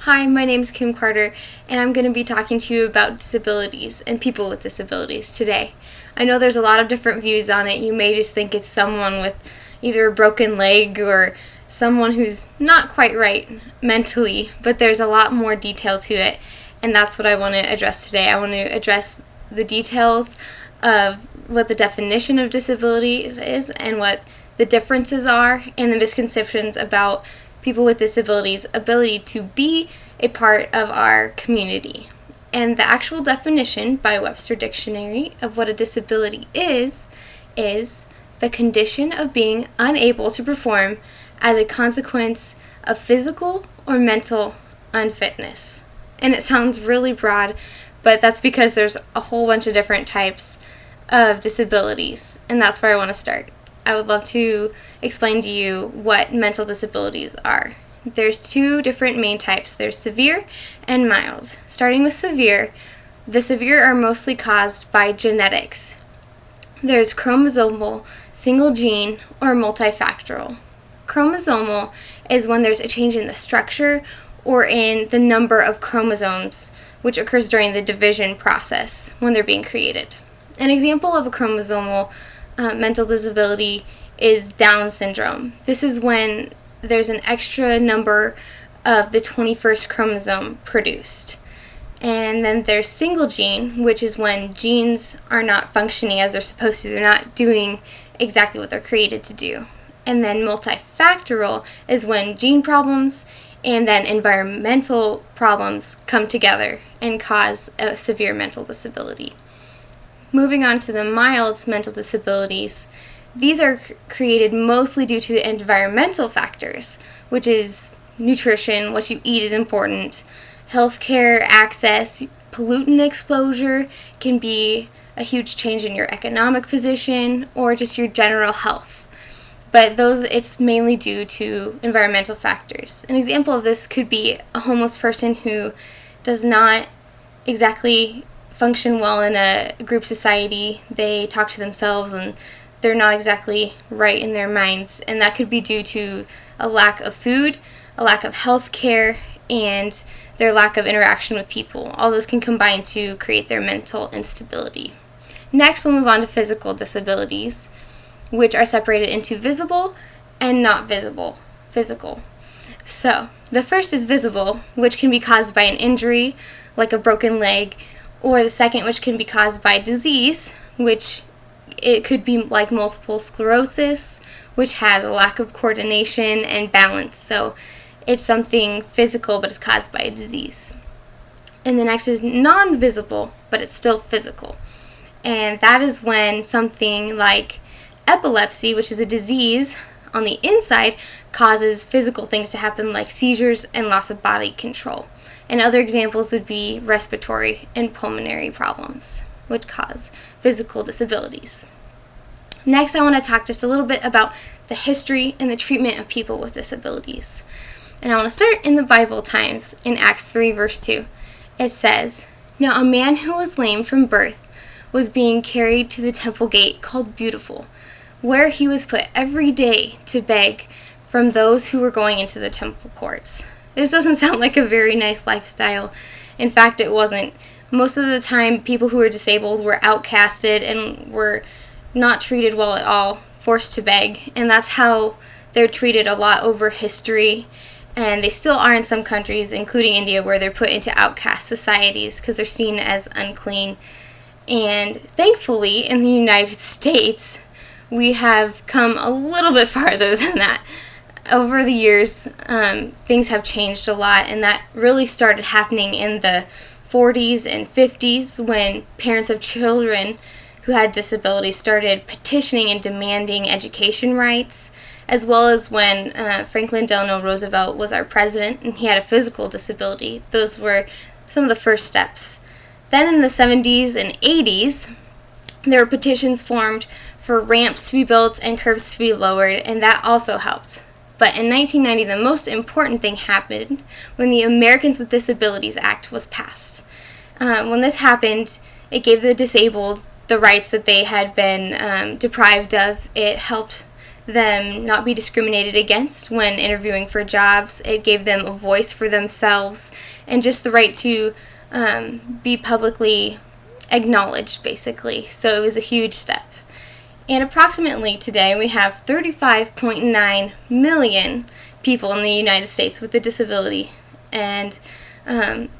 Hi, my name is Kim Carter, and I'm going to be talking to you about disabilities and people with disabilities today. I know there's a lot of different views on it. You may just think it's someone with either a broken leg or someone who's not quite right mentally, but there's a lot more detail to it, and that's what I want to address today. I want to address the details of what the definition of disabilities is and what the differences are and the misconceptions about people with disabilities' ability to be a part of our community. And the actual definition by Webster Dictionary of what a disability is the condition of being unable to perform as a consequence of physical or mental unfitness. And it sounds really broad, but that's because there's a whole bunch of different types of disabilities, and that's where I want to start. I would love to explain to you what mental disabilities are. There's two different main types. There's severe and mild. Starting with severe, the severe are mostly caused by genetics. There's chromosomal, single gene, or multifactorial. Chromosomal is when there's a change in the structure or in the number of chromosomes, which occurs during the division process when they're being created. An example of a chromosomal mental disability is Down syndrome. This is when there's an extra number of the 21st chromosome produced. And then there's single gene, which is when genes are not functioning as they're supposed to. They're not doing exactly what they're created to do. And then multifactorial is when gene problems and then environmental problems come together and cause a severe mental disability. Moving on to the mild mental disabilities, these are created mostly due to the environmental factors, which is nutrition, what you eat is important, healthcare access, pollutant exposure can be a huge change in your economic position or just your general health. But it's mainly due to environmental factors. An example of this could be a homeless person who does not exactly function well in a group society. They talk to themselves and they're not exactly right in their minds, and that could be due to a lack of food, a lack of health care, and their lack of interaction with people. All those can combine to create their mental instability. Next, we'll move on to physical disabilities, which are separated into visible and not visible physical. So, the first is visible, which can be caused by an injury, like a broken leg, or the second, which can be caused by disease, which it could be like multiple sclerosis, which has a lack of coordination and balance. So it's something physical, but it's caused by a disease. And the next is non-visible, but it's still physical. And that is when something like epilepsy, which is a disease on the inside, causes physical things to happen like seizures and loss of body control. And other examples would be respiratory and pulmonary problems, which cause physical disabilities. Next, I want to talk just a little bit about the history and the treatment of people with disabilities. And I want to start in the Bible times in Acts 3, verse 2. It says, "Now a man who was lame from birth was being carried to the temple gate called Beautiful, where he was put every day to beg from those who were going into the temple courts." This doesn't sound like a very nice lifestyle. In fact, it wasn't. Most of the time, people who were disabled were outcasted and were not treated well at all, forced to beg, and that's how they're treated a lot over history, and they still are in some countries, including India, where they're put into outcast societies because they're seen as unclean. And thankfully, in the United States, we have come a little bit farther than that. Over the years, things have changed a lot, and that really started happening in the 40s and 50s when parents of children who had disabilities started petitioning and demanding education rights, as well as when Franklin Delano Roosevelt was our president and he had a physical disability. Those were some of the first steps. Then in the 70s and 80s, there were petitions formed for ramps to be built and curbs to be lowered, and that also helped. But in 1990, the most important thing happened when the Americans with Disabilities Act was passed. When this happened, it gave the disabled the rights that they had been deprived of. It helped them not be discriminated against when interviewing for jobs. It gave them a voice for themselves and just the right to be publicly acknowledged, basically. So it was a huge step. And approximately today we have 35.9 million people in the United States with a disability, and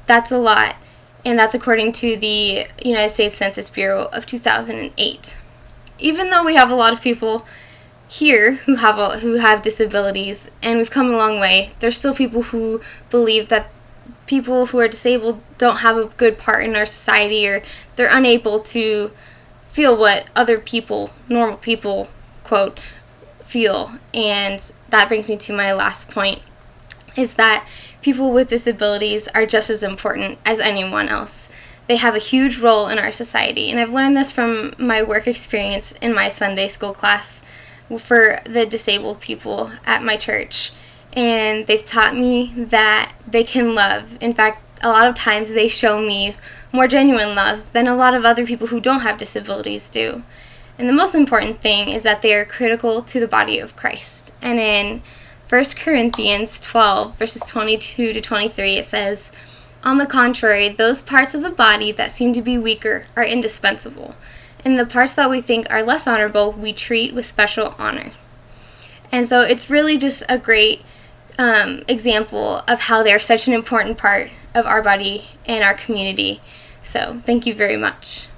that's a lot, and that's according to the United States Census Bureau of 2008. Even though we have a lot of people here who have disabilities, and we've come a long way, there's still people who believe that people who are disabled don't have a good part in our society, or they're unable to feel what other people, normal people, quote, feel. And that brings me to my last point, is that people with disabilities are just as important as anyone else. They have a huge role in our society, and I've learned this from my work experience in my Sunday school class for the disabled people at my church. And they've taught me that they can love. In fact, a lot of times they show me more genuine love than a lot of other people who don't have disabilities do. And the most important thing is that they are critical to the body of Christ. And in 1 Corinthians 12, verses 22 to 23, it says, "On the contrary, those parts of the body that seem to be weaker are indispensable, and the parts that we think are less honorable we treat with special honor." And so it's really just a great example of how they're such an important part of our body and our community. So thank you very much.